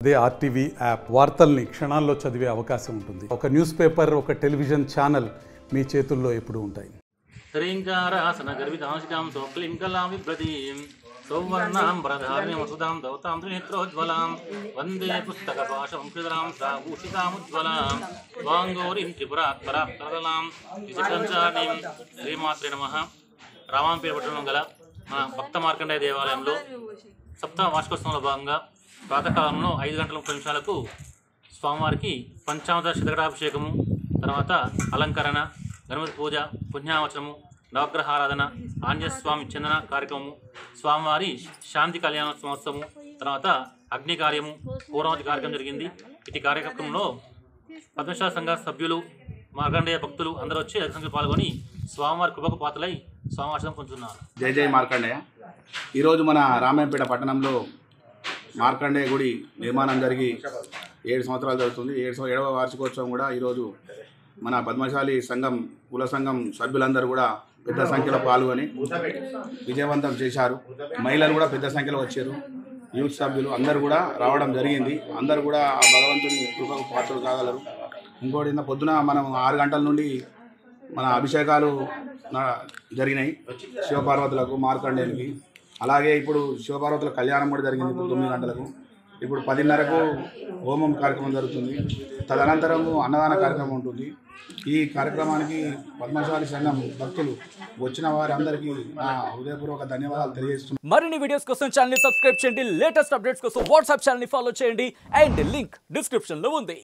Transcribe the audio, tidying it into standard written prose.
అదే RTV app వార్తల్ని క్షణాల్లో చదివే అవకాశం ఉంటుంది. ఒక న్యూస్ పేపర్, ఒక టెలివిజన్ ఛానల్ మీ చేతుల్లో ఎప్పుడూ ఉంటాయి. శ్రీంకారాసన గర్వితాంశికాం సోక్లీం కలాం విభ్రతీం సౌవర్ణాం వరధారిణీం వసుదాం దౌతాం త్రినేత్రోజ్వలాం వందే పుస్తకపాశంకృతరాం సాభూషితాముజ్వలాం వాంగోరిం త్రిపురాత్పరాప్తరలాం విశిఖంచారీం. శ్రీమాత్రే నమః. రామాంపేట పట్టణంలో గల మన భక్త మార్కండేయ దేవాలయంలో సప్తమ వార్షికోత్సవంలో భాగంగా ప్రాతకాలంలో 5 గంటల 30 నిమిషాలకు స్వామివారికి పంచామృత శతకటాభిషేకము, తర్వాత అలంకరణ, గణపతి పూజ, పుణ్యావచనము, నవగ్రహారాధన, ఆంజనేయస్వామి చందన కార్యక్రమము, స్వామివారి శాంతి కళ్యాణోత్సవము, తర్వాత అగ్ని కార్యము, పూర్ణావతి కార్యక్రమం జరిగింది. ఇటు కార్యక్రమంలో పద్మశాల సంఘ సభ్యులు, మార్కండేయ భక్తులు అందరూ వచ్చి అధికంగా పాల్గొని స్వామివారి కృపకు పాత్రలై స్వామివార్షం పొందుతున్నారు. జై జై మార్కండేయ. ఈరోజు మన రామాయంపేట పట్టణంలో మార్కండేయ గుడి నిర్మాణం జరిగి 7 సంవత్సరాలు జరుగుతుంది. 7వ వార్షికోత్సవం కూడా ఈరోజు మన పద్మశాలి సంఘం, కుల సంఘం సభ్యులందరూ కూడా పెద్ద సంఖ్యలో పాల్గొని విజయవంతం చేశారు. మహిళలు కూడా పెద్ద సంఖ్యలో వచ్చారు. యూత్ సభ్యులు అందరూ కూడా రావడం జరిగింది. అందరూ కూడా ఆ భగవంతుని కృపకు పాత్రలు కాగలరు. ఇంకోటి పొద్దున మనం 6 గంటల నుండి మన అభిషేకాలు జరిగినాయి శివపార్వతులకు, మార్కండేయునికి. అలాగే ఇప్పుడు శివపార్వతుల కళ్యాణం కూడా జరిగింది 9 గంటలకు. ఇప్పుడు 10:30కు హోమం కార్యక్రమం జరుగుతుంది. తదనంతరము అన్నదాన కార్యక్రమం ఉంటుంది. ఈ కార్యక్రమానికి పద్మశాలి సంఘం భక్తులు వచ్చిన వారందరికీ నా హృదయపూర్వక ధన్యవాదాలు తెలియజేస్తున్నాను. మరిన్ని వీడియోస్ కోసం ఛానల్ ని సబ్స్క్రైబ్ చేయండి. లేటెస్ట్ అప్డేట్స్ కోసం వాట్సాప్ ఛానల్ ని ఫాలో చేయండి. అండ్ లింక్ డిస్క్రిప్షన్ లో ఉంది.